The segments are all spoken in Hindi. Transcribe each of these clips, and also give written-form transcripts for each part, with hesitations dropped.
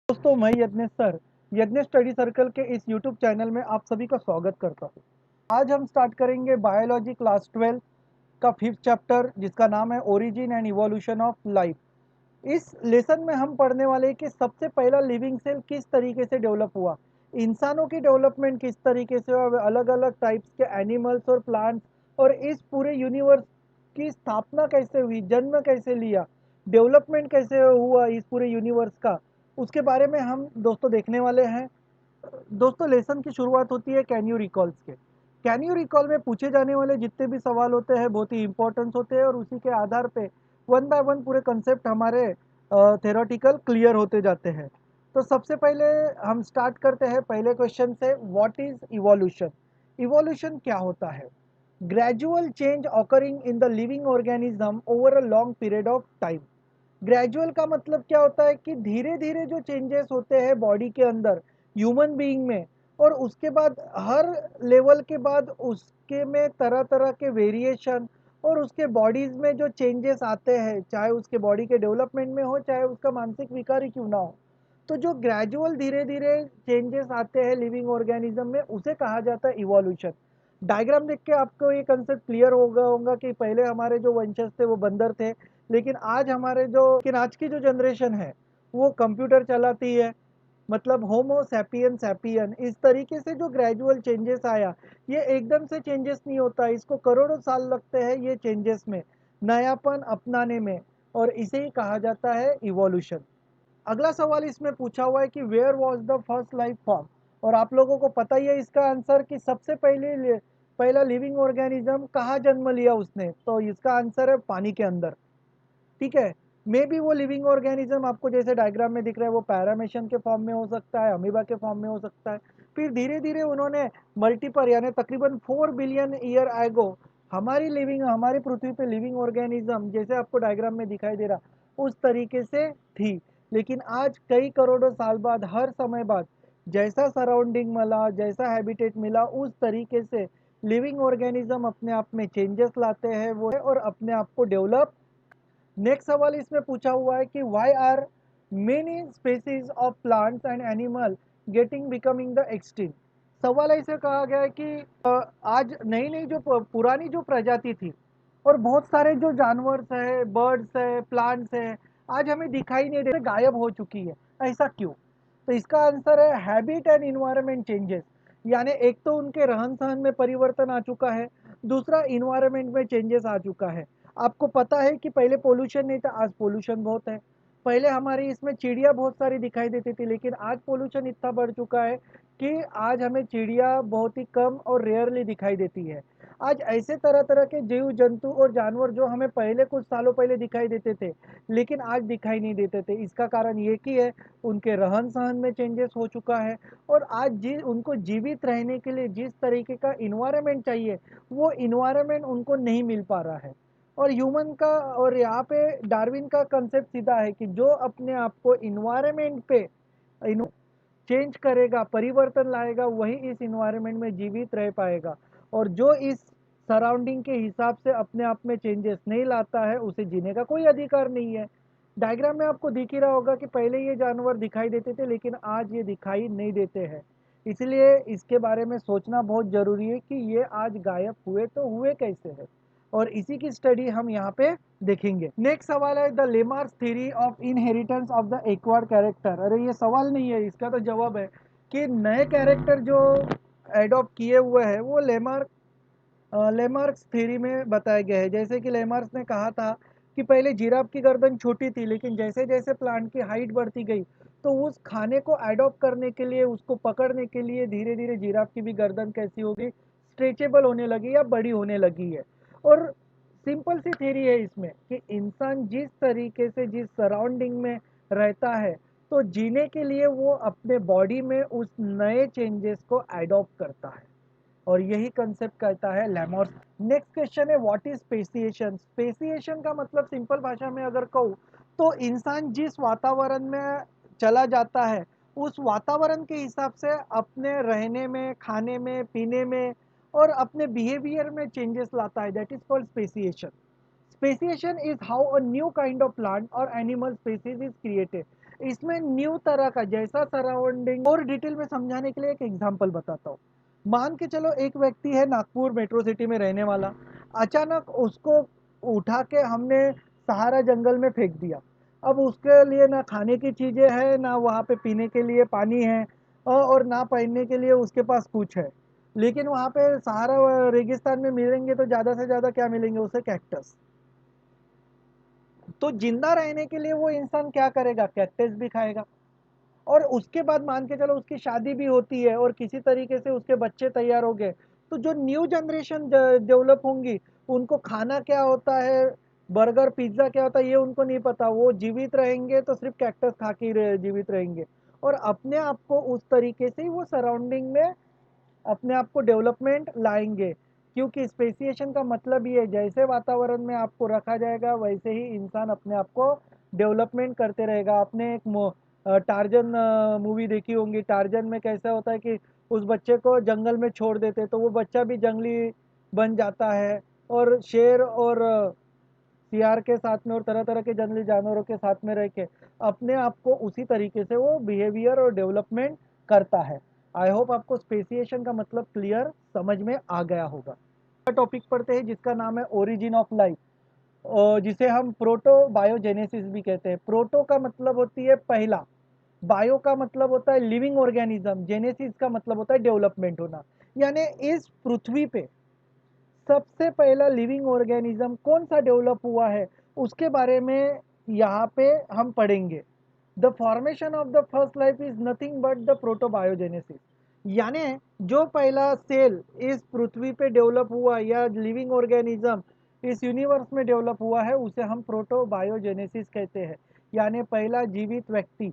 दोस्तों, मैं Yagnesh sir Yagnesh study circle के इस यूट्यूब चैनल में आप सभी का स्वागत करता हूँ। आज हम स्टार्ट करेंगे बायोलॉजी क्लास 12 का 5th चैप्टर, जिसका नाम है origin and evolution of life. इस लेसन में हम पढ़ने वाले हैं कि सबसे पहला लिविंग सेल किस तरीके से डेवलप हुआ, इंसानों की डेवलपमेंट किस तरीके से हुआ, अलग अलग टाइप्स के एनिमल्स और प्लांट्स, और इस पूरे यूनिवर्स की स्थापना कैसे हुई, जन्म कैसे लिया, डेवलपमेंट कैसे हुआ इस पूरे यूनिवर्स का, उसके बारे में हम दोस्तों देखने वाले हैं। दोस्तों, लेसन की शुरुआत होती है कैन यू रिकॉल्स के। कैन यू रिकॉल में पूछे जाने वाले जितने भी सवाल होते हैं बहुत ही इंपॉर्टेंस होते हैं, और उसी के आधार पे वन बाय वन पूरे कंसेप्ट हमारे थेरोटिकल क्लियर होते जाते हैं। तो सबसे पहले हम स्टार्ट करते हैं पहले क्वेश्चन से, व्हाट इज इवोल्यूशन। इवोल्यूशन क्या होता है? Gradual change occurring in the living organism over a long period of time. Gradual का मतलब क्या होता है कि धीरे धीरे जो चेंजेस होते हैं बॉडी के अंदर, ह्यूमन बीइंग में, और उसके बाद हर लेवल के बाद उसके में तरह तरह के वेरिएशन, और उसके बॉडीज में जो चेंजेस आते हैं, चाहे उसके बॉडी के डेवलपमेंट में हो, चाहे उसका मानसिक विकार ही क्यों ना हो, तो जो ग्रेजुअल धीरे धीरे चेंजेस आते हैं लिविंग ऑर्गेनिज्म में, उसे कहा जाता है इवोल्यूशन। डायग्राम देख के आपको ये कंसेप्ट क्लियर होगा कि पहले हमारे जो वंशज थे वो बंदर थे, लेकिन आज की जो जनरेशन है वो कंप्यूटर चलाती है, मतलब होमो सैपियन सैपियन। इस तरीके से जो ग्रेजुअल चेंजेस आया, ये एकदम से चेंजेस नहीं होता, इसको करोड़ों साल लगते हैं ये चेंजेस में, नयापन अपनाने में, और इसे ही कहा जाता है इवोल्यूशन। अगला सवाल इसमें पूछा हुआ है कि where was the first life form, और आप लोगों को पता ही है इसका आंसर कि सबसे पहला लिविंग ऑर्गेनिज्म कहाँ जन्म लिया उसने, तो इसका आंसर है पानी के अंदर। ठीक है। मे बी वो लिविंग ऑर्गेनिज्म आपको जैसे डायग्राम में दिख रहा है वो पैरामेशन के फॉर्म में हो सकता है, अमीबा के फॉर्म में हो सकता है। फिर धीरे धीरे उन्होंने मल्टीपल, यानी तकरीबन 4 बिलियन ईयर एगो हमारी पृथ्वी पे लिविंग ऑर्गेनिज्म जैसे आपको डायग्राम में दिखाई दे रहा उस तरीके से थी। लेकिन आज कई करोड़ों साल बाद, हर समय बाद, जैसा सराउंडिंग मिला, जैसा हैबिटेट मिला, उस तरीके से लिविंग ऑर्गेनिज्म अपने आप में चेंजेस लाते हैं वो, और अपने आप को डेवलप। नेक्स्ट सवाल इसमें पूछा हुआ है कि why are many species of plants and animal getting becoming the extinct. सवाल ऐसे कहा गया है कि आज नई नई जो पुरानी जो प्रजाति थी, और बहुत सारे जो जानवर है, बर्ड्स है, प्लांट्स है, आज हमें दिखाई नहीं देते, गायब हो चुकी है। ऐसा क्यों? तो इसका आंसर है हैबिट एंड इन्वायरमेंट चेंजेस। यानी एक तो उनके रहन सहन में परिवर्तन आ चुका है, दूसरा इन्वायरमेंट में चेंजेस आ चुका है। आपको पता है कि पहले पोल्यूशन नहीं था, आज पोल्यूशन बहुत है। पहले हमारे इसमें चिड़िया बहुत सारी दिखाई देती थी, लेकिन आज पोल्यूशन इतना बढ़ चुका है कि आज हमें चिड़िया बहुत ही कम और रेयरली दिखाई देती है। आज ऐसे तरह तरह के जीव जंतु और जानवर जो हमें पहले कुछ सालों पहले दिखाई देते थे, लेकिन आज दिखाई नहीं देते थे, इसका कारण ये कि है उनके रहन सहन में चेंजेस हो चुका है। और आज उनको जीवित रहने के लिए जिस तरीके का इन्वायरमेंट चाहिए, वो इन्वायरमेंट उनको नहीं मिल पा रहा है। और ह्यूमन का, और यहाँ पे डार्विन का कंसेप्ट सीधा है कि जो अपने आप को इन्वायरमेंट पे चेंज करेगा, परिवर्तन लाएगा, वही इस इन्वायरमेंट में जीवित रह पाएगा। और जो इस सराउंडिंग के हिसाब से अपने आप में चेंजेस नहीं लाता है, उसे जीने का कोई अधिकार नहीं है। डायग्राम में आपको दिख ही रहा होगा कि पहले ये जानवर दिखाई देते थे, लेकिन आज ये दिखाई नहीं देते हैं। इसलिए इसके बारे में सोचना बहुत जरूरी है कि ये आज गायब हुए तो हुए कैसे है, और इसी की स्टडी हम यहाँ पे देखेंगे। नेक्स्ट सवाल है the Lamarck theory of inheritance of the acquired character. अरे ये सवाल नहीं है, इसका तो जवाब है कि नए कैरेक्टर जो एडॉप्ट किए हुए हैं वो लेमार्क्स थ्योरी में बताया गया है। जैसे कि लेमार्क्स ने कहा था कि पहले जिराफ की गर्दन छोटी थी, लेकिन जैसे जैसे प्लांट की हाइट बढ़ती गई, तो उस खाने को एडॉप्ट करने के लिए, उसको पकड़ने के लिए धीरे धीरे जिराफ की भी गर्दन कैसी होगी, स्ट्रेचेबल होने लगी या बड़ी होने लगी है। और सिंपल सी थ्योरी है इसमें कि इंसान जिस तरीके से, जिस सराउंडिंग में रहता है, तो जीने के लिए वो अपने बॉडी में उस नए चेंजेस को एडॉप्ट करता है, और यही कंसेप्ट कहता है लैमोर्स। नेक्स्ट क्वेश्चन है व्हाट इज स्पेसिएशन। स्पेसिएशन का मतलब सिंपल भाषा में अगर कहूँ, तो इंसान जिस वातावरण में चला जाता है, उस वातावरण के हिसाब से अपने रहने में, खाने में, पीने में, और अपने बिहेवियर में चेंजेस लाता है। That is called speciation. Speciation is how a new kind of plant or animal species is created. इसमें न्यू तरह का जैसा सराउंडिंग और डिटेल में समझाने के लिए एक एग्जांपल बताता हूँ। मान के चलो एक व्यक्ति है नागपुर मेट्रो सिटी में रहने वाला, अचानक उसको उठा के हमने सहारा जंगल में फेंक दिया। अब उसके लिए ना खाने की चीज़ें हैं, ना वहाँ पे पीने के लिए पानी है, और ना पहनने के लिए उसके पास कुछ है। लेकिन वहाँ पे सहारा रेगिस्तान में मिलेंगे तो ज़्यादा से ज़्यादा क्या मिलेंगे उसे? कैक्टस। तो जिंदा रहने के लिए वो इंसान क्या करेगा? कैक्टस भी खाएगा। और उसके बाद मान के चलो उसकी शादी भी होती है और किसी तरीके से उसके बच्चे तैयार हो गए, तो जो न्यू जनरेशन डेवलप होंगी, उनको खाना क्या होता है, बर्गर पिज्ज़ा क्या होता है, ये उनको नहीं पता। वो जीवित रहेंगे तो सिर्फ कैक्टस खा के ही जीवित रहेंगे। और अपने आप को उस तरीके से ही वो सराउंडिंग में अपने आप को डेवलपमेंट लाएंगे। क्योंकि स्पेसिएशन का मतलब ये है, जैसे वातावरण में आपको रखा जाएगा वैसे ही इंसान अपने आप को डेवलपमेंट करते रहेगा। आपने एक टार्जन मूवी देखी होंगी। टार्जन में कैसा होता है कि उस बच्चे को जंगल में छोड़ देते तो वो बच्चा भी जंगली बन जाता है, और शेर और सियार के साथ में और तरह तरह के जंगली जानवरों के साथ में रह के अपने आप को उसी तरीके से वो बिहेवियर और डेवलपमेंट करता है। आई होप आपको स्पेसिएशन का मतलब क्लियर समझ में आ गया होगा। टॉपिक पढ़ते हैं जिसका नाम है ओरिजिन ऑफ लाइफ, जिसे हम प्रोटो बायोजेनेसिस भी कहते हैं। प्रोटो का मतलब होती है पहला, बायो का मतलब होता है लिविंग ऑर्गेनिज्म, जेनेसिस का मतलब होता है डेवलपमेंट होना। यानी इस पृथ्वी पे सबसे पहला लिविंग ऑर्गेनिज्म कौन सा डेवलप हुआ है उसके बारे में यहाँ पे हम पढ़ेंगे। The formation of the first life is nothing but the protobiogenesis. यानी जो पहला सेल इस पृथ्वी पे डेवलप हुआ या लिविंग ऑर्गेनिज्म इस यूनिवर्स में डेवलप हुआ है उसे हम प्रोटोबायोजेनेसिस कहते हैं, यानी पहला जीवित व्यक्ति।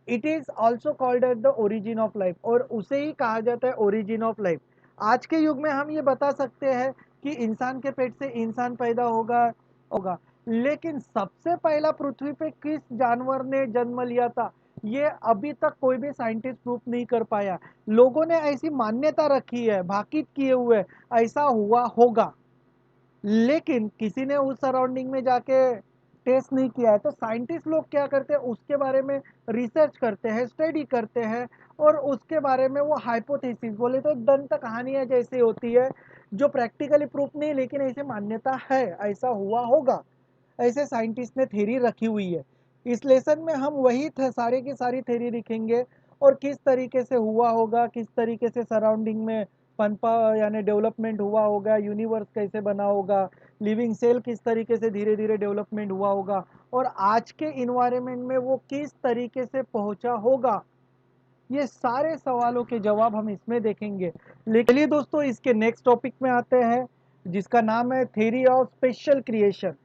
It is also called at the origin of life, और उसे ही कहा जाता है ओरिजिन ऑफ लाइफ। आज के युग में हम ये बता सकते हैं कि इंसान के पेट से इंसान पैदा होगा होगा लेकिन सबसे पहला पृथ्वी पे किस जानवर ने जन्म लिया था, ये अभी तक कोई भी साइंटिस्ट प्रूफ नहीं कर पाया। लोगों ने ऐसी मान्यता रखी है, भाकित किए हुए ऐसा हुआ होगा, लेकिन किसी ने उस सराउंडिंग में जाके टेस्ट नहीं किया है। तो साइंटिस्ट लोग क्या करते हैं, उसके बारे में रिसर्च करते हैं, स्टडी करते हैं, और उसके बारे में वो हाइपोथेसिस, बोले तो दंत कहानियां जैसी होती है, जो प्रैक्टिकली प्रूफ नहीं लेकिन ऐसे मान्यता है ऐसा हुआ होगा, ऐसे साइंटिस्ट ने थ्योरी रखी हुई है। इस लेसन में हम वही सारे की सारी थ्योरी लिखेंगे, और किस तरीके से हुआ होगा, किस तरीके से सराउंडिंग में पनपा यानी डेवलपमेंट हुआ होगा, यूनिवर्स कैसे बना होगा, लिविंग सेल किस तरीके से धीरे धीरे डेवलपमेंट हुआ होगा, और आज के इन्वायरमेंट में वो किस तरीके से पहुंचा होगा। ये सारे सवालों के जवाब हम इसमें देखेंगे। लेकिन चलिए दोस्तों, इसके नेक्स्ट टॉपिक में आते हैं जिसका नाम है थ्योरी ऑफ स्पेशल क्रिएशन।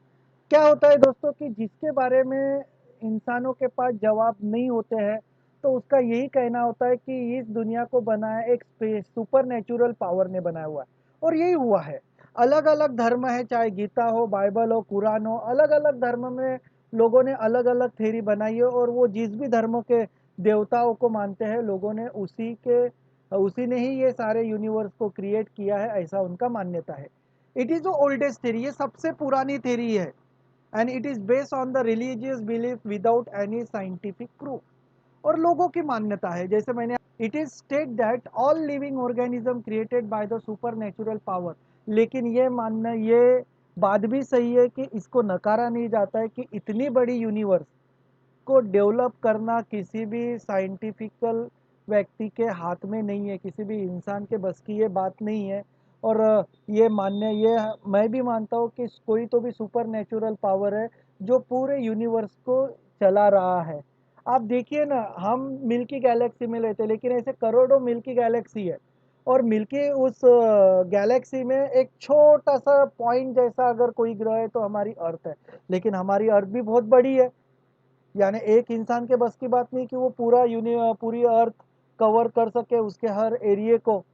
क्या होता है दोस्तों कि जिसके बारे में इंसानों के पास जवाब नहीं होते हैं, तो उसका यही कहना होता है कि इस दुनिया को बनाया एक सुपर नेचुरल पावर ने बनाया हुआ है, और यही हुआ है। अलग अलग धर्म है, चाहे गीता हो, बाइबल हो, कुरान हो, अलग अलग धर्म में लोगों ने अलग अलग थ्योरी बनाई है, और वो जिस भी धर्मों के देवताओं को मानते हैं, लोगों ने उसी ने ही ये सारे यूनिवर्स को क्रिएट किया है, ऐसा उनका मान्यता है। It is the oldest theory, ये सबसे पुरानी थ्योरी है, and it is based on the religious belief without any scientific proof। और लोगों की मान्यता है, जैसे मैंने it is state that all living organism created by the super natural power. लेकिन ये मानना, ये बात भी सही है कि इसको नकारा नहीं जाता है कि इतनी बड़ी यूनिवर्स को डेवलप करना किसी भी साइंटिफिकल व्यक्ति के हाथ में नहीं है, किसी भी इंसान के बस की ये बात नहीं है। और ये मैं भी मानता हूँ कि कोई तो भी सुपर नेचुरल पावर है जो पूरे यूनिवर्स को चला रहा है। आप देखिए ना, हम मिल्की गैलेक्सी में रहते हैं, लेकिन ऐसे करोड़ों मिल्की गैलेक्सी है, और मिल्की उस गैलेक्सी में एक छोटा सा पॉइंट जैसा अगर कोई ग्रह है तो हमारी अर्थ है। लेकिन हमारी अर्थ भी बहुत बड़ी है, यानी एक इंसान के बस की बात नहीं कि वो पूरी अर्थ कवर कर सके, उसके हर एरिए को।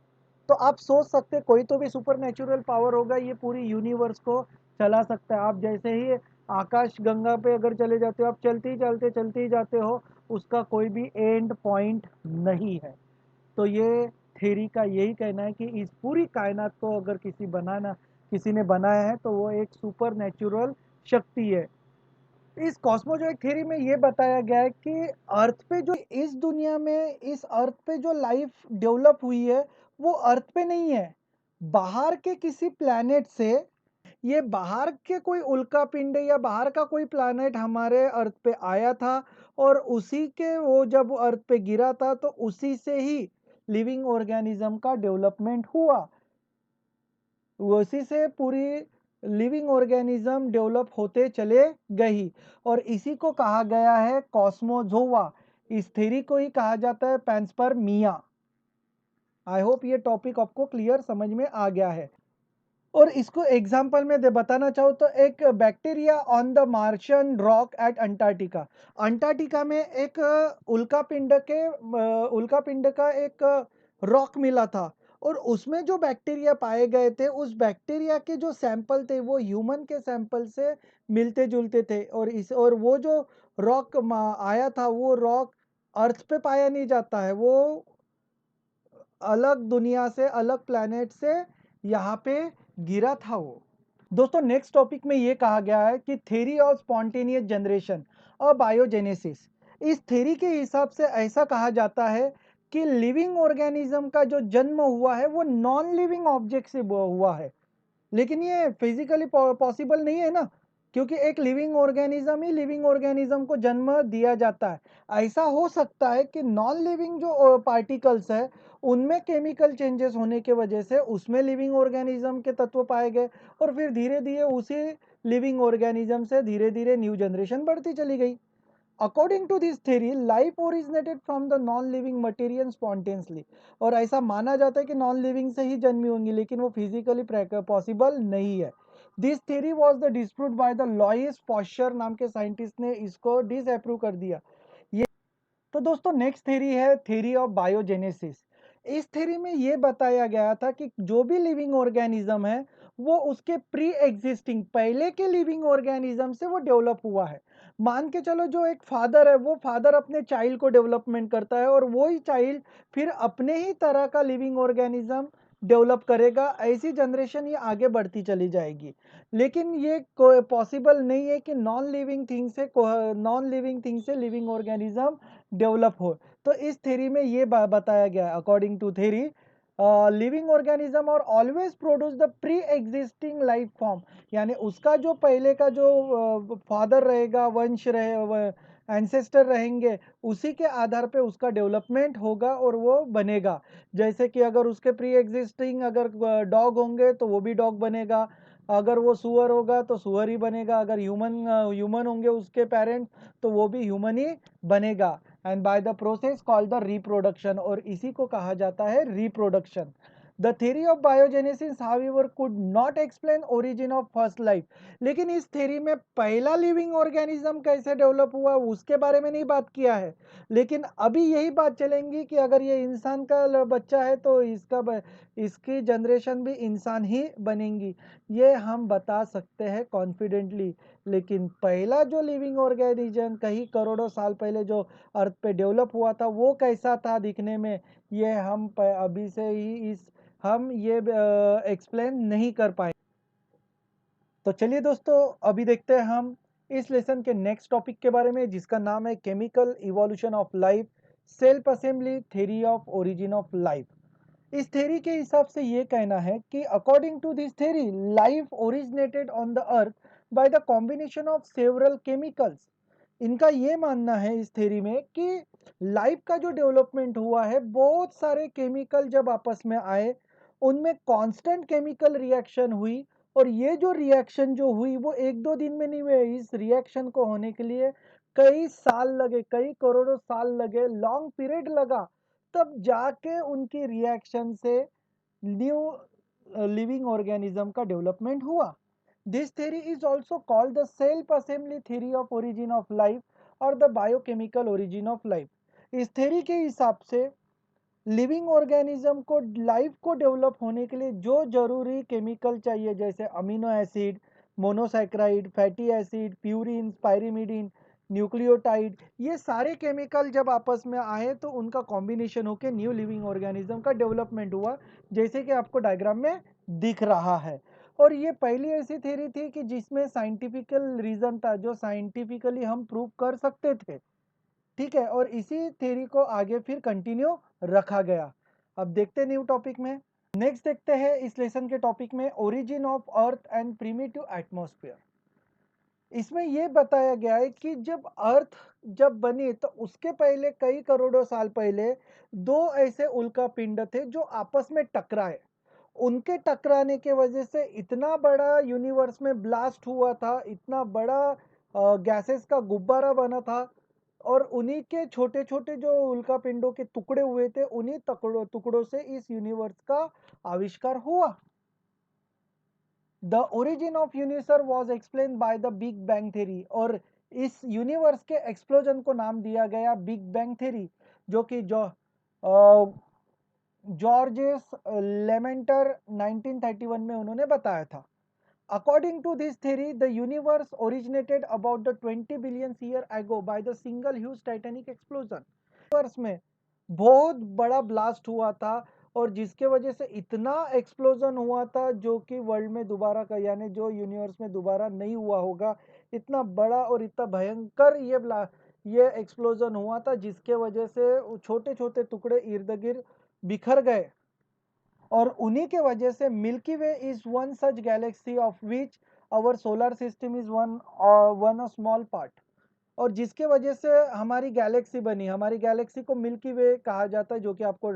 तो आप सोच सकते कोई तो भी सुपर नेचुरल पावर होगा, ये पूरी यूनिवर्स को चला सकता है। आप जैसे ही आकाश गंगा पे अगर चले जाते हो, आप चलते ही जाते हो, उसका कोई भी एंड पॉइंट नहीं है। तो ये थ्योरी का यही कहना है कि इस पूरी कायनात को अगर किसी ने बनाया है तो वो एक सुपर नेचुरल शक्ति है। इस कॉस्मोजोइक थ्योरी में ये बताया गया है कि अर्थ पे जो इस दुनिया में इस अर्थ पे जो लाइफ डेवलप हुई है वो अर्थ पे नहीं है, बाहर के किसी प्लैनेट से। ये बाहर के कोई उल्का पिंड या बाहर का कोई प्लैनेट हमारे अर्थ पे आया था और उसी के वो जब अर्थ पे गिरा था तो उसी से ही लिविंग ऑर्गेनिज्म का डेवलपमेंट हुआ। उसी से पूरी लिविंग ऑर्गेनिज्म डेवलप होते चले गई और इसी को कहा गया है कॉस्मोजोवा। इस थ्योरी को ही कहा जाता है पैंसपर्मिया। आई होप ये टॉपिक आपको क्लियर समझ में आ गया है। और इसको एग्जाम्पल में दे बताना चाहूँ तो एक bacteria on the Martian rock at Antarctica. Antarctica में एक उल्का पिंड का एक रॉक मिला था और उसमें जो बैक्टीरिया पाए गए थे उस बैक्टीरिया के जो सैंपल थे वो ह्यूमन के सैंपल से मिलते जुलते थे और वो जो रॉक आया था वो रॉक अर्थ पे पाया नहीं जाता है, वो अलग दुनिया से अलग प्लैनेट से यहाँ पे गिरा था वो। दोस्तों नेक्स्ट टॉपिक में ये कहा गया है कि थ्योरी ऑफ स्पॉन्टेनियस जनरेशन और बायोजेनेसिस। इस थ्योरी के हिसाब से ऐसा कहा जाता है कि लिविंग ऑर्गेनिज्म का जो जन्म हुआ है वो नॉन लिविंग ऑब्जेक्ट से हुआ है। लेकिन ये फिजिकली पॉसिबल नहीं है ना, क्योंकि एक लिविंग ऑर्गेनिज्म ही लिविंग ऑर्गेनिज्म को जन्म दिया जाता है। ऐसा हो सकता है कि नॉन लिविंग जो पार्टिकल्स है उनमें केमिकल चेंजेस होने के वजह से उसमें लिविंग ऑर्गेनिज्म के तत्व पाए गए और फिर धीरे धीरे उसी लिविंग ऑर्गेनिज्म से धीरे धीरे न्यू जनरेशन बढ़ती चली गई। According to this theory life originated from the non living material spontaneously. और ऐसा माना जाता है कि नॉन लिविंग से ही जन्मी होंगी, लेकिन वो फिजिकली पॉसिबल नहीं है। This theory was the disprove by the Louis Pasteur नाम के साइंटिस्ट ने इसको डिसअप्रूव कर दिया। ये तो दोस्तों नेक्स्ट थ्योरी है थ्योरी ऑफ बायोजेनेसिस। इस थ्योरी में ये बताया गया था कि जो भी लिविंग ऑर्गेनिज्म है वो उसके प्री एग्जिस्टिंग पहले के लिविंग ऑर्गेनिज्म से वो डेवलप हुआ है। मान के चलो जो एक फादर है वो फादर अपने चाइल्ड को डेवलपमेंट करता है और वो ही चाइल्ड फिर अपने ही तरह का लिविंग ऑर्गेनिज्म डेवलप करेगा, ऐसी जनरेशन ये आगे बढ़ती चली जाएगी। लेकिन ये पॉसिबल नहीं है कि नॉन लिविंग थिंग से लिविंग ऑर्गेनिज्म डेवलप हो। तो इस थ्योरी में ये बताया गया है according to theory living organism और always produce the pre existing life form. यानी उसका जो पहले का जो फादर रहेगा, वंश रहे, एंसेस्टर रहेंगे, उसी के आधार पे उसका डेवलपमेंट होगा और वो बनेगा। जैसे कि अगर उसके प्री एग्जिस्टिंग अगर डॉग होंगे तो वो भी डॉग बनेगा, अगर वो सुअर होगा तो सुअर ही बनेगा, अगर ह्यूमन होंगे उसके पेरेंट्स तो वो भी ह्यूमन ही बनेगा। And by the process called the reproduction, और इसी को कहा जाता है reproduction. The theory of biogenesis however could not explain origin of first life. लेकिन इस थ्योरी में पहला लिविंग ऑर्गेनिज्म कैसे डेवलप हुआ उसके बारे में नहीं बात किया है। लेकिन अभी यही बात चलेंगी कि अगर ये इंसान का बच्चा है तो इसकी जनरेशन भी इंसान ही बनेंगी, ये हम बता सकते हैं कॉन्फिडेंटली। लेकिन पहला जो लिविंग ऑर्गेनिज्म कई करोड़ों साल पहले जो अर्थ पे डेवलप हुआ था वो कैसा था दिखने में, ये हम अभी से ही हम ये एक्सप्लेन नहीं कर पाए। तो चलिए दोस्तों अभी देखते हैं हम इस लेसन के नेक्स्ट टॉपिक के बारे में, जिसका नाम है chemical evolution of life, self assembly theory of origin of life. इस थ्योरी के हिसाब से ये कहना है कि according to this theory life originated on the earth by the combination of several chemicals. इनका ये मानना है इस थ्योरी में कि लाइफ का जो डेवलपमेंट हुआ है बहुत सारे केमिकल जब आपस में आए उनमें कांस्टेंट केमिकल रिएक्शन हुई, और ये जो रिएक्शन जो हुई वो एक दो दिन में नहीं हुई। इस रिएक्शन को होने के लिए कई साल लगे, कई करोड़ों साल लगे, लॉन्ग पीरियड लगा, तब जाके उनकी रिएक्शन से न्यू लिविंग ऑर्गेनिज्म का डेवलपमेंट हुआ। This theory is also called the self assembly theory of origin of life और the biochemical origin of life. इस थ्योरी के हिसाब से लिविंग ऑर्गेनिज्म को लाइफ को डेवलप होने के लिए जो जरूरी केमिकल चाहिए, जैसे amino acid, monosaccharide, fatty acid, purine, pyrimidine, nucleotide, ये सारे केमिकल जब आपस में आए तो उनका कॉम्बिनेशन होकर न्यू लिविंग ऑर्गेनिज्म का डेवलपमेंट हुआ, जैसे कि आपको डायग्राम में दिख रहा है। और ये पहली ऐसी थ्योरी थी कि जिसमें साइंटिफिकल रीज़न था, जो साइंटिफिकली हम प्रूव कर सकते थे, ठीक है। और इसी थ्योरी को आगे फिर कंटिन्यू रखा गया। अब देखते हैं न्यू टॉपिक में। नेक्स्ट देखते हैं इस लेसन के टॉपिक में, origin of earth and primitive atmosphere. इसमें यह बताया गया है कि जब अर्थ जब बनी तो उसके पहले कई करोड़ों साल पहले दो ऐसे उल्का पिंड थे जो आपस में टकराए। उनके टकराने के वजह से इतना बड़ा यूनिवर्स में ब्लास्ट हुआ था, इतना बड़ा गैसेस का गुब्बारा बना था, और उन्हीं के छोटे छोटे जो उल्का पिंडों के टुकड़े हुए थे, उन्हीं टुकड़ों से इस यूनिवर्स का आविष्कार हुआ। The origin of universe was explain by the big bang theory, और इस यूनिवर्स के एक्सप्लोजन को नाम दिया गया बिग बैंग थ्योरी, जो कि जॉर्जेस लेमेंटर 1931 में उन्होंने बताया था। According to this theory, the universe originated about the 20 billion year ago by the single huge titanic explosion. Universe में बहुत बड़ा ब्लास्ट हुआ था, और जिसके वजह से इतना एक्सप्लोजन हुआ था जो कि वर्ल्ड में दोबारा का, यानी जो यूनिवर्स में दोबारा नहीं हुआ होगा। इतना बड़ा और इतना भयंकर ये एक्सप्लोजन हुआ था, जिसके वजह से छोटे छोटे टुकड़े इर्द गिर्द बिखर गए, और उन्हीं के वजह से Milky Way is one such galaxy of which our solar system is one a small part. और जिसके वजह से हमारी गैलेक्सी बनी, हमारी गैलेक्सी को मिल्की वे कहा जाता है, जो कि आपको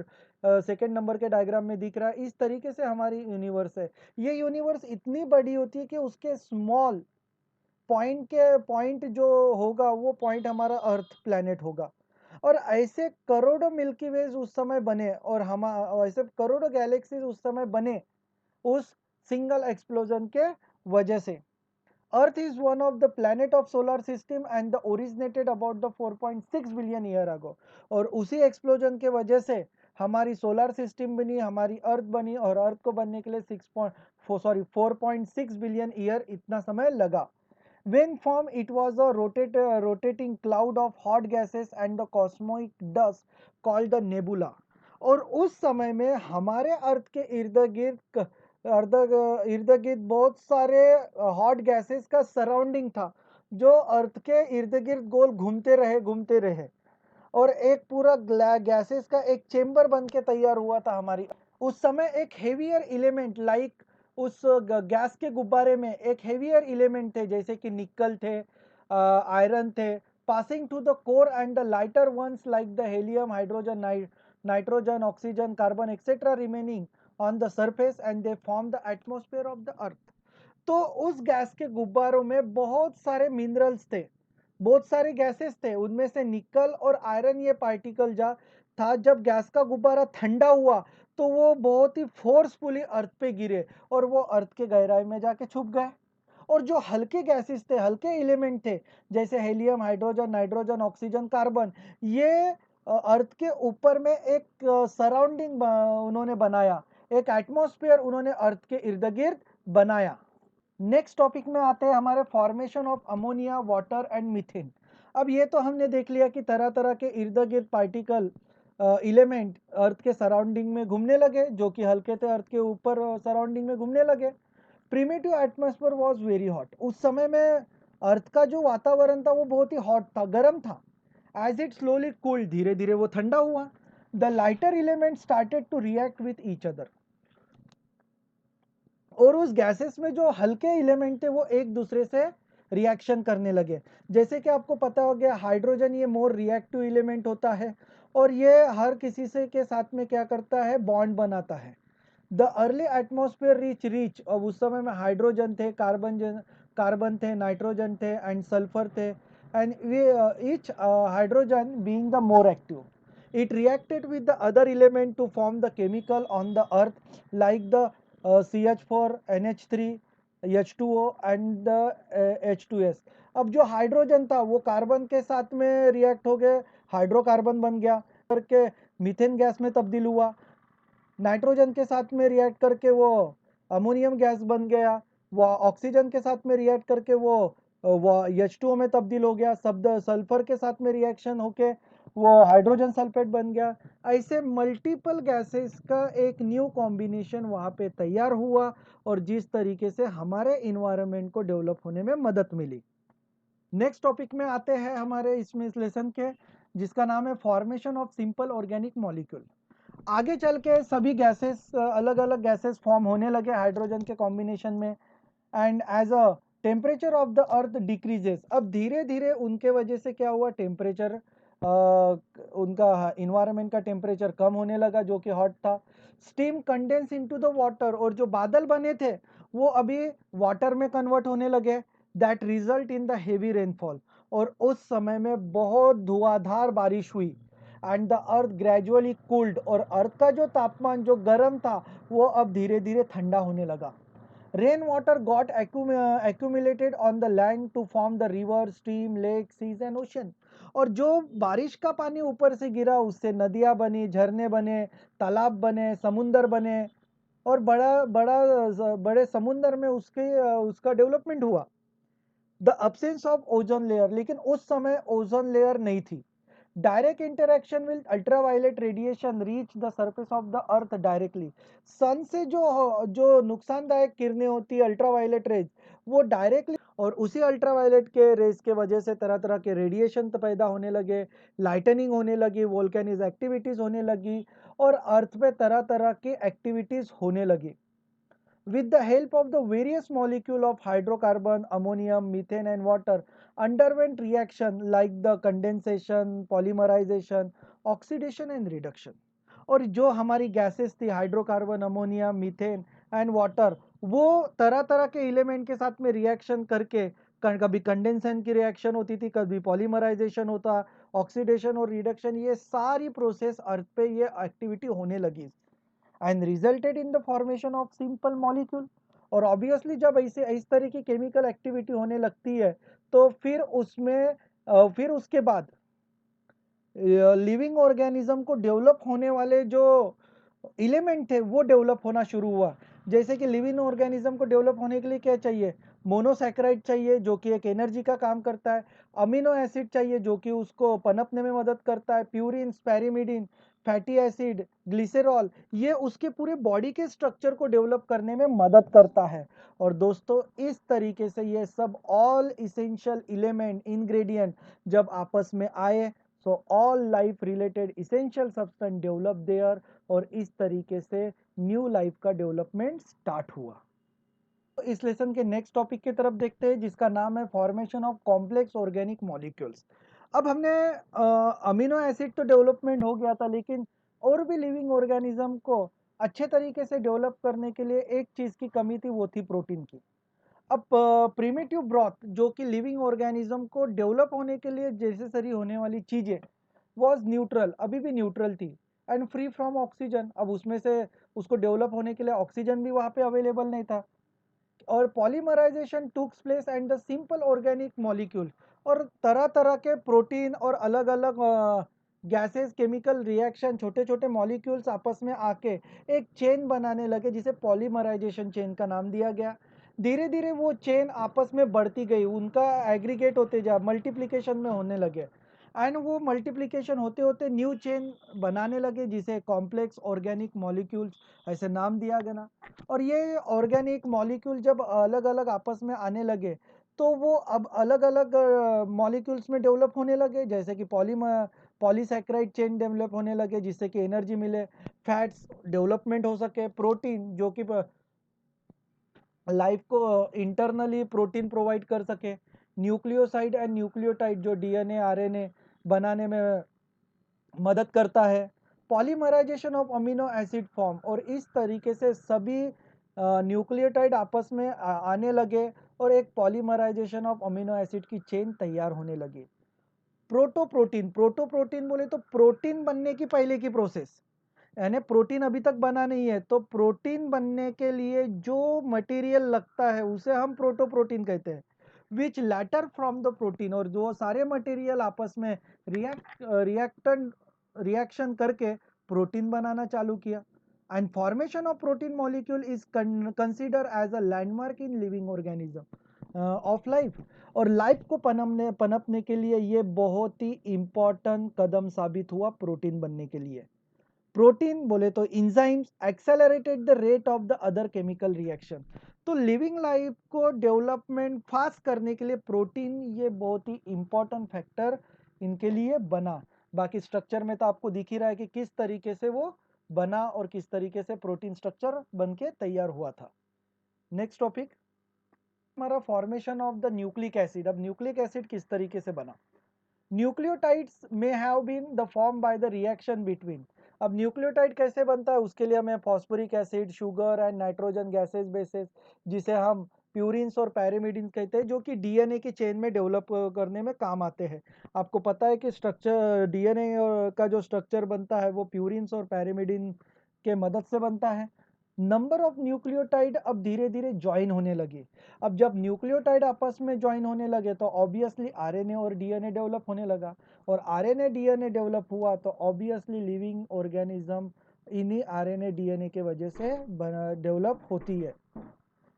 सेकेंड नंबर के डायग्राम में दिख रहा है। इस तरीके से हमारी यूनिवर्स है। ये यूनिवर्स इतनी बड़ी होती है कि उसके स्मॉल पॉइंट जो होगा, वो पॉइंट हमारा अर्थ प्लैनेट होगा। और ऐसे करोड़ों मिल्की वेज उस समय बने, और हम ऐसे करोड़ों गैलेक्सीज उस समय बने उस सिंगल एक्सप्लोजन के वजह से। Earth is one of the planet of solar system and the originated about the 4.6 billion year ago. और उसी एक्सप्लोजन के वजह से हमारी सोलर सिस्टम बनी, हमारी अर्थ बनी, और अर्थ को बनने के लिए 4.6 बिलियन ईयर इतना समय लगा। When formed, it was a rotating cloud of hot gases and the cosmic dust called the nebula. और उस समय में हमारे अर्थ के इर्द गिर्द बहुत सारे हॉट गैसेस का सराउंडिंग था, जो अर्थ के इर्द गिर्द गोल घूमते रहे, और एक पूरा गैसेस का एक चेंबर बन के तैयार हुआ था हमारी। उस समय एक हेवियर एलिमेंट लाइक उस गैस के गुब्बारे में एक हेवियर एलिमेंट थे, जैसे कि निकल थे, आयरन थे, passing to the core, and the lighter ones like the helium, hydrogen, nitrogen, oxygen, carbon etcetera remaining on the surface, and they form the atmosphere of the earth. तो उस गैस के गुब्बारों में बहुत सारे मिनरल्स थे, बहुत सारे गैसेस थे, उनमें से निकल और आयरन ये पार्टिकल था। जब गैस का गुब्बारा ठंडा हुआ तो वो बहुत ही फोर्सफुली अर्थ पे गिरे, और वो अर्थ के गहराई में जाके छुप गए। और जो हल्के गैसेस थे, हल्के एलिमेंट थे, जैसे helium, hydrogen, nitrogen, oxygen, carbon, ये अर्थ के ऊपर में एक सराउंडिंग उन्होंने बनाया, एक एटमॉस्फेयर उन्होंने अर्थ के इर्द गिर्द बनाया। नेक्स्ट टॉपिक में आते हैं हमारे formation of ammonia, water and methane. अब ये तो हमने देख लिया कि तरह तरह के इर्द गिर्द पार्टिकल एलिमेंट अर्थ के सराउंडिंग में घूमने लगे, जो कि हल्के थे, अर्थ के ऊपर सराउंडिंग में घूमने लगे। Primitive atmosphere was very hot. उस समय में अर्थ का जो वातावरण था वो बहुत ही हॉट था, गर्म था। एज इट स्लोली कूल्ड, धीरे धीरे वो ठंडा हुआ। The lighter element started to react with each other. और उस गैसेस में जो हल्के एलिमेंट थे वो एक दूसरे से रिएक्शन करने लगे। जैसे कि आपको पता हो गया, हाइड्रोजन ये मोर रिएक्टिव एलिमेंट होता है, और ये हर किसी से के साथ में क्या करता है, बॉन्ड बनाता है। द अर्ली एटमॉस्फेयर रिच, और उस समय में हाइड्रोजन थे, कार्बन थे, नाइट्रोजन थे, एंड सल्फर थे, and each hydrogen being the more active, it reacted with the other element to form the chemical on the earth like the CH4, NH3, H2O and the H2S। अब जो हाइड्रोजन था वो कार्बन के साथ में रिएक्ट हो गए, हाइड्रोकार्बन बन गया, करके मीथेन गैस में तब्दील हुआ। नाइट्रोजन के साथ में रिएक्ट करके वो अमोनियम गैस बन गया। वो ऑक्सीजन के साथ में रिएक्ट करके वो H2O में तब्दील हो गया। सल्फर के साथ में रिएक्शन होके वो हाइड्रोजन सल्फेट बन गया। ऐसे मल्टीपल गैसेस का एक न्यू कॉम्बिनेशन वहाँ पे तैयार हुआ और जिस तरीके से हमारे इन्वायरमेंट को डेवलप होने में मदद मिली। नेक्स्ट टॉपिक में आते हैं हमारे इसमें इस लेसन के, जिसका नाम है formation of simple organic molecule. आगे चल के सभी गैसेस अलग अलग गैसेस फॉर्म होने लगे हाइड्रोजन के कॉम्बिनेशन में, and as a temperature of the earth decreases. अब धीरे धीरे उनके वजह से क्या हुआ, टेम्परेचर उनका इन्वायरमेंट का टेम्परेचर कम होने लगा जो कि हॉट था। Steam condense into the water, और जो बादल बने थे वो अभी वाटर में कन्वर्ट होने लगे, that result in the heavy rainfall. और उस समय में बहुत धुआंधार बारिश हुई, and the earth gradually cooled, और अर्थ का जो तापमान जो गर्म था वो अब धीरे धीरे ठंडा होने लगा। Rain water got accumulated on the land to form the river, stream, lake, seas and ocean। और जो बारिश का पानी ऊपर से गिरा उससे नदियां बनी, झरने बने, तालाब बने, समुंदर बने, और बड़े समुंदर में उसका डेवलपमेंट हुआ। The absence of ozone layer, लेकिन उस समय ओजोन लेयर नहीं थी। Direct interaction with ultraviolet radiation reach the surface of the earth directly. Sun से जो जो नुकसानदायक किरणें होती है अल्ट्रावायलेट रेज, वो डायरेक्टली, और उसी अल्ट्रावायलेट के रेज के वजह से तरह तरह के रेडिएशन पैदा होने लगे, लाइटनिंग होने लगी, वोल्केनिक एक्टिविटीज होने लगी, और अर्थ पे तरह तरह की एक्टिविटीज होने लगी। With the help of the various molecule of hydrocarbon, ammonium, methane and water underwent reaction like the condensation, polymerization, oxidation and reduction। और जो हमारी गैसेस थी hydrocarbon, ammonia, methane and water, वो तरह तरह के एलिमेंट के साथ में रिएक्शन करके कभी कंडेंसन की रिएक्शन होती थी, कभी पॉलीमराइजेशन होता, ऑक्सीडेशन और रिडक्शन, ये सारी प्रोसेस अर्थ पे ये एक्टिविटी होने लगी, and resulted in the formation of simple molecule. और ऑब्वियसली जब ऐसे इस तरह की केमिकल एक्टिविटी होने लगती है तो फिर फिर उसके बाद लिविंग ऑर्गेनिज्म को डेवलप होने वाले जो एलिमेंट थे वो डेवलप होना शुरू हुआ। जैसे कि लिविंग ऑर्गेनिज्म को डेवलप होने के लिए क्या चाहिए, मोनोसैकेराइड चाहिए जो कि एक एनर्जी का काम करता है, अमीनो एसिड चाहिए जो कि उसको पनपने में मदद करता है, प्यूरिन, स्पेरिमिडिन, फैटी एसिड, ग्लिसरॉल, ये उसके पूरे बॉडी के स्ट्रक्चर को डेवलप करने में मदद करता है। और दोस्तों इस तरीके से ये सब ऑल इसेंशियल एलिमेंट इंग्रेडिएंट जब आपस में आए, so all life related essential substance develop their, और इस तरीके से न्यू लाइफ का डेवलपमेंट स्टार्ट हुआ। तो इस लेसन के नेक्स्ट टॉपिक की तरफ देखते हैं जिसका नाम है formation of complex organic molecules. अब हमने अमीनो एसिड तो डेवलपमेंट हो गया था, लेकिन और भी लिविंग ऑर्गेनिज्म को अच्छे तरीके से डेवलप करने के लिए एक चीज की कमी थी, वो थी प्रोटीन की। अब प्रिमिटिव ब्रॉथ जो कि लिविंग ऑर्गेनिज्म को डेवलप होने के लिए नेसेसरी होने वाली चीजें वॉज न्यूट्रल, अभी भी न्यूट्रल थी, एंड फ्री फ्रॉम ऑक्सीजन। अब उसमें से उसको डेवलप होने के लिए ऑक्सीजन भी वहाँ पे अवेलेबल नहीं था। और polymerization takes place and the simple organic molecule, और तरह तरह के प्रोटीन और अलग अलग गैसेस केमिकल रिएक्शन, छोटे छोटे मॉलिक्यूल्स आपस में आके एक चेन बनाने लगे जिसे पॉलीमराइजेशन चेन का नाम दिया गया। धीरे धीरे वो चेन आपस में बढ़ती गई, उनका एग्रीगेट होते जा मल्टीप्लिकेशन में होने लगे, एंड वो मल्टीप्लिकेशन होते होते न्यू चेन बनाने लगे जिसे कॉम्प्लेक्स ऑर्गेनिक मॉलिक्यूल्स ऐसे नाम दिया गया। और ये ऑर्गेनिक मॉलिक्यूल जब अलग अलग आपस में आने लगे तो वो अब अलग अलग मॉलिक्यूल्स में डेवलप होने लगे, जैसे कि पॉलीसैकेराइड चेन डेवलप होने लगे जिससे कि एनर्जी मिले, फैट्स डेवलपमेंट हो सके, प्रोटीन जो कि लाइफ को इंटरनली प्रोटीन प्रोवाइड कर सके, न्यूक्लियोसाइड एंड न्यूक्लियोटाइड जो डीएनए आरएनए बनाने में मदद करता है, polymerization of amino acid form, और इस तरीके से सभी न्यूक्लियोटाइड आपस में आने लगे और एक पॉलीमराइजेशन ऑफ अमीनो एसिड की चेन तैयार होने लगी। प्रोटोप्रोटीन, प्रोटोप्रोटीन बोले तो प्रोटीन बनने की पहले की प्रोसेस, यानी प्रोटीन अभी तक बना नहीं है तो प्रोटीन बनने के लिए जो मटेरियल लगता है उसे हम प्रोटोप्रोटीन कहते हैं, which later from the protein, और जो सारे मटेरियल आपस में रिएक्टेंट रिएक्शन करके प्रोटीन बनाना चालू किया। And formation of protein molecule is consider as a landmark in living organism. Of life. और लाइफ को पनपने के लिए ये बहुत ही इम्पोर्टेंट कदम साबित हुआ प्रोटीन बनने के लिए। प्रोटीन बोले तो enzymes accelerated the rate of the other chemical reaction. तो लिविंग लाइफ को डेवलपमेंट फास्ट करने के लिए प्रोटीन ये बहुत ही इंपॉर्टेंट फैक्टर इनके लिए बना। बाकी स्ट्रक्चर में तो आपको दिख ही रहा है कि किस तरीके से वो बना और किस तरीके से प्रोटीन स्ट्रक्चर बन के तैयार हुआ था। नेक्स्ट टॉपिक हमारा formation of the nucleic acid. अब न्यूक्लिक एसिड किस तरीके से बना। न्यूक्लियोटाइड्स में have been the form by the reaction between. अब न्यूक्लियोटाइड कैसे बनता है उसके लिए हमें phosphoric acid, sugar and nitrogenous bases, जिसे हम प्यूरिन्स और पैरामिडिन्स कहते हैं, जो कि डीएनए की चेन में डेवलप करने में काम आते हैं। आपको पता है कि स्ट्रक्चर डीएनए का जो स्ट्रक्चर बनता है वो प्यूरिन्स और पैरामिडिन के मदद से बनता है। नंबर ऑफ न्यूक्लियोटाइड अब धीरे धीरे ज्वाइन होने लगे। अब जब न्यूक्लियोटाइड आपस में ज्वाइन होने लगे तो ऑब्वियसली आरएनए और डीएनए डेवलप होने लगा, और आरएनए डीएनए डेवलप हुआ तो ऑब्वियसली लिविंग ऑर्गेनिज्म इन्हीं आरएनए डीएनए के वजह से डेवलप होती है।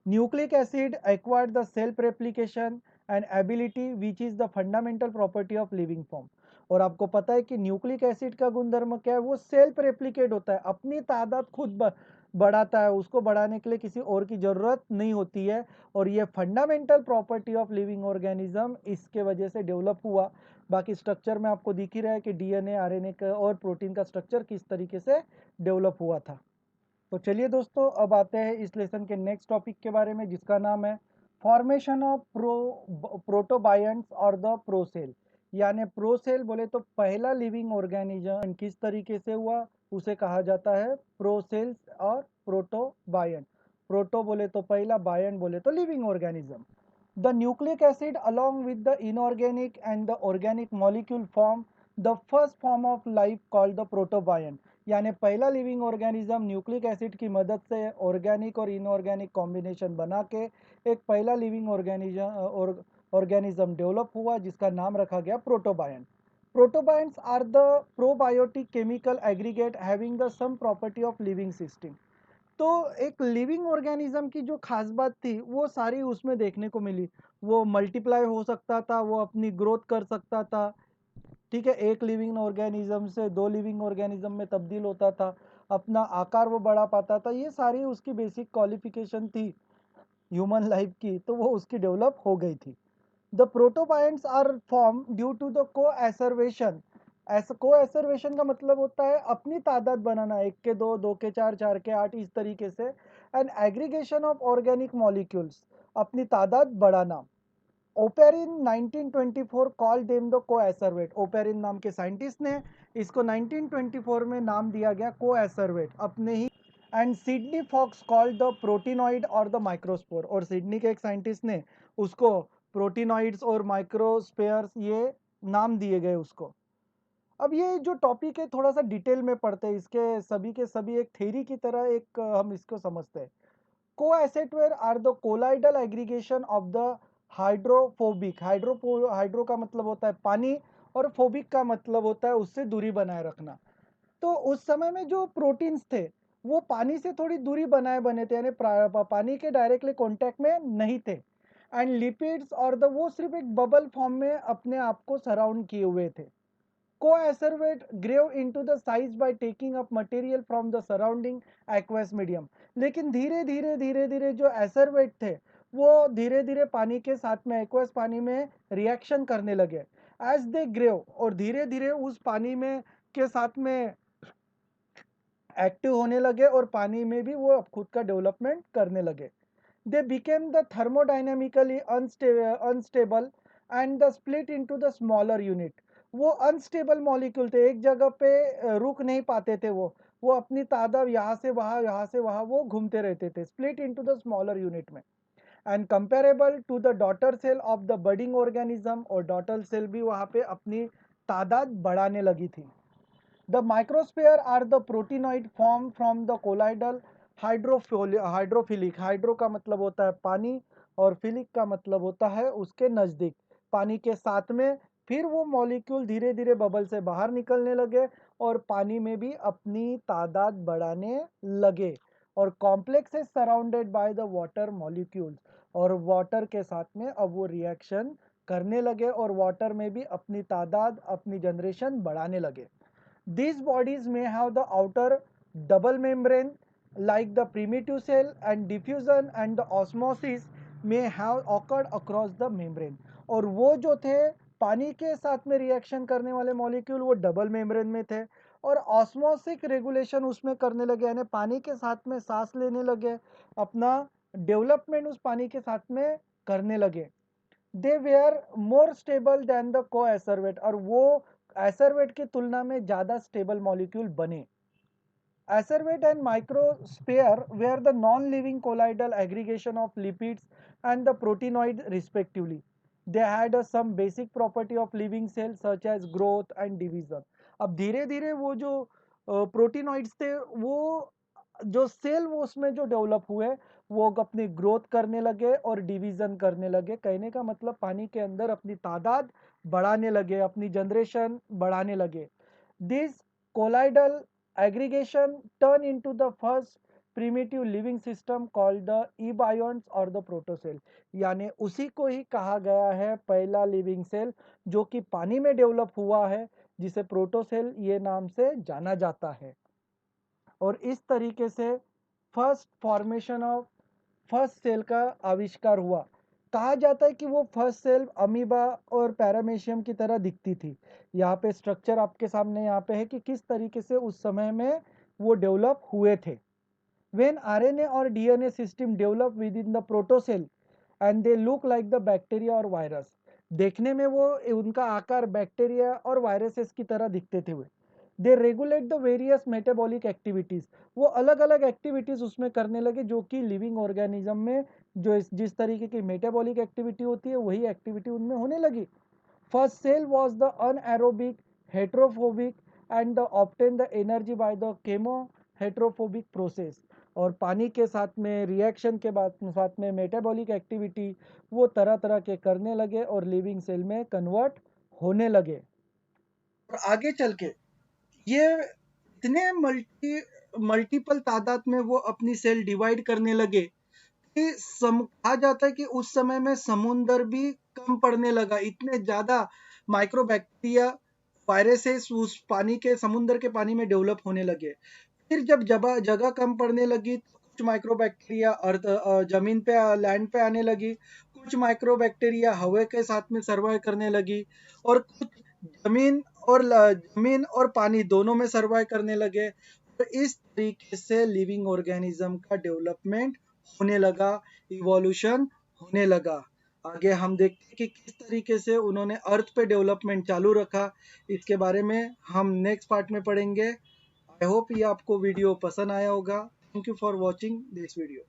Nucleic acid acquired the self replication and ability which is the fundamental property of living form. और आपको पता है कि न्यूक्लिक एसिड का गुणधर्म क्या है, वो सेल्फ रेप्लिकेट होता है, अपनी तादाद खुद बढ़ाता है, उसको बढ़ाने के लिए किसी और की जरूरत नहीं होती है। और ये fundamental property of living organism इसके वजह से डेवलप हुआ। बाकी स्ट्रक्चर में आपको दिख ही रहा है कि डीएनए, आरएनए का और प्रोटीन का स्ट्रक्चर किस तरीके से डेवलप हुआ था। तो चलिए दोस्तों, अब आते हैं इस लेसन के नेक्स्ट टॉपिक के बारे में, जिसका नाम है फॉर्मेशन ऑफ प्रोटोबायंट्स और द प्रोसेल। यानी प्रोसेल बोले तो पहला लिविंग ऑर्गेनिज्म किस तरीके से हुआ उसे कहा जाता है प्रोसेल्स और प्रोटोबायंट। प्रोटो बोले तो पहला, बायंट बोले तो living organism. The nucleic acid along with the inorganic and the organic molecule form the first form of life called the protobiont। यानी पहला लिविंग ऑर्गेनिज्म न्यूक्लिक एसिड की मदद से ऑर्गेनिक और इनऑर्गेनिक कॉम्बिनेशन बना के एक पहला लिविंग ऑर्गेनिज्म डेवलप हुआ, जिसका नाम रखा गया protobiont. Protobionts are the probiotic chemical aggregate having the some property of living system. तो एक लिविंग ऑर्गेनिज्म की जो खास बात थी वो सारी उसमें देखने को मिली। वो मल्टीप्लाई हो सकता था, वो अपनी ग्रोथ कर सकता था, ठीक है, एक लिविंग ऑर्गेनिज्म से दो लिविंग ऑर्गेनिज्म में तब्दील होता था, अपना आकार वो बढ़ा पाता था। ये सारी उसकी बेसिक क्वालिफिकेशन थी ह्यूमन लाइफ की, तो वो उसकी डेवलप हो गई थी। The protobionts are form due to the coacervation. ऐसा को एसर्वेशन का मतलब होता है अपनी तादाद बनाना, एक के दो, दो के चार, चार के आठ, इस तरीके से। And aggregation of organic molecules, अपनी तादाद बढ़ाना। Oparin 1924 call them the coacervate. Oparin नाम के साइंटिस्ट ने इसको 1924 में नाम दिया गया कोएसरवेट अपने ही। And Sidney Fox called the proteinoid और द माइक्रोस्पोर। और सिडनी के एक साइंटिस्ट ने उसको प्रोटीनॉइड्स और माइक्रोस्पेयर्स ये नाम दिए गए उसको। अब ये जो टॉपिक है थोड़ा सा डिटेल में पढ़ते हैं, इसके सभी के सभी एक थ्योरी की तरह एक हम इसको समझते हैं। Coacervates are the colloidal aggregation of the hydrophobic. Hydro का मतलब होता है पानी, और फोबिक का मतलब होता है उससे दूरी बनाए रखना। तो उस समय में जो प्रोटीन्स थे वो पानी से थोड़ी दूरी बनाए बने थे, यानी पानी के डायरेक्टली कांटेक्ट में नहीं थे। एंड लिपिड्स और द वो सिर्फ एक बबल फॉर्म में अपने आप को सराउंड किए हुए थे। कोएसरवेट grew into the size by taking up material from the surrounding aqueous medium। लेकिन धीरे धीरे धीरे धीरे जो एसरवेट थे वो धीरे धीरे पानी के साथ में, एक्वस पानी में रिएक्शन करने लगे। एज दे ग्रेव, और धीरे धीरे उस पानी में के साथ में एक्टिव होने लगे और पानी में भी वो खुद का डेवलपमेंट करने लगे। They became the thermodynamically unstable and the split into the smaller unit. वो अनस्टेबल मॉलिक्यूल थे, एक जगह पे रुक नहीं पाते थे। वो अपनी तादाद यहाँ से वहाँ, यहाँ से वहाँ वो घूमते रहते थे, split into the smaller unit में। And comparable to the daughter cell of the budding organism, और डॉटर सेल भी वहाँ पे अपनी तादाद बढ़ाने लगी थी। The microsphere are the proteinoid formed from the colloidal hydrophilic. Hydro का मतलब होता है पानी, और फिलिक का मतलब होता है उसके नज़दीक, पानी के साथ में। फिर वो मॉलिक्यूल धीरे धीरे बबल से बाहर निकलने लगे और पानी में भी अपनी तादाद बढ़ाने लगे। और complex is surrounded by the water molecules, और वाटर के साथ में अब वो रिएक्शन करने लगे और वाटर में भी अपनी तादाद, अपनी जनरेशन बढ़ाने लगे। These bodies may have the outer double membrane like the primitive cell, and diffusion and the osmosis may have occurred across the membrane। और वो जो थे पानी के साथ में रिएक्शन करने वाले मॉलिक्यूल वो डबल मेम्ब्रेन में थे, और ऑस्मोसिक रेगुलेशन उसमें करने लगे, यानी पानी के साथ में सांस लेने लगे, अपना डेवलपमेंट उस पानी के साथ में करने लगे। They were more stable than the coacervate, और वो एसरवेट की तुलना में ज़्यादा स्टेबल मॉलिक्यूल बने। Acervate and microsphere were the non-living colloidal aggregation of lipids and the proteinoid respectively. They had some basic property of living cells such as growth and division। अब धीरे धीरे वो जो प्रोटीनॉइड्स थे वो जो सेल वो उसमें जो डेवलप हुए वो अपनी ग्रोथ करने लगे और डिवीजन करने लगे। कहने का मतलब पानी के अंदर अपनी तादाद बढ़ाने लगे, अपनी जनरेशन बढ़ाने लगे। This colloidal aggregation turn into the first primitive living system called the ebions or the protocell। यानी उसी को ही कहा गया है पहला लिविंग सेल जो कि पानी में डेवलप हुआ है, जिसे प्रोटोसेल ये नाम से जाना जाता है। और इस तरीके से first formation of first cell का आविष्कार हुआ। कहा जाता है कि वो फर्स्ट सेल अमीबा और पैरामेशियम की तरह दिखती थी। यहाँ पे स्ट्रक्चर आपके सामने यहाँ पे है कि किस तरीके से उस समय में वो डेवलप हुए थे। When RNA or DNA system develop within the protocell and they look like the bacteria or virus, देखने में वो उनका आकार बैक्टीरिया और वायरसेस की तरह दिखते थे। हुए they regulate the various metabolic activities, वो अलग अलग एक्टिविटीज उसमें करने लगे जो कि लिविंग ऑर्गेनिज्म में जो जिस तरीके की मेटाबॉलिक एक्टिविटी होती है वही एक्टिविटी उनमें होने लगी। First cell was the anaerobic heterotrophic and the obtain the energy by the chemoheterotrophic process. और पानी के साथ में रिएक्शन के बाद साथ में मेटाबॉलिक एक्टिविटी वो तरह तरह के करने लगे और लिविंग सेल में कन्वर्ट होने लगे। और आगे चल के ये इतने मल्टीपल तादाद में वो अपनी सेल डिवाइड करने लगे कि कहा जाता है कि उस समय में समुंदर भी कम पड़ने लगा। इतने ज्यादा माइक्रोबैक्टीरिया वायरसेस उस पानी के समुंदर के पानी में डेवलप होने लगे। फिर जब जगह कम पड़ने लगी तो कुछ माइक्रोबैक्टीरिया अर्थ जमीन पे लैंड पे आने लगी, कुछ माइक्रोबैक्टीरिया हवा के साथ में सर्वाइव करने लगी, और कुछ जमीन और पानी दोनों में सर्वाइव करने लगे। तो इस तरीके से लिविंग ऑर्गेनिज्म का डेवलपमेंट होने लगा, इवोल्यूशन होने लगा। आगे हम देखते हैं कि किस तरीके से उन्होंने अर्थ पे डेवलपमेंट चालू रखा। इसके बारे में हम नेक्स्ट पार्ट में पढ़ेंगे। आई होप ये आपको वीडियो पसंद आया होगा। Thank you for watching this video.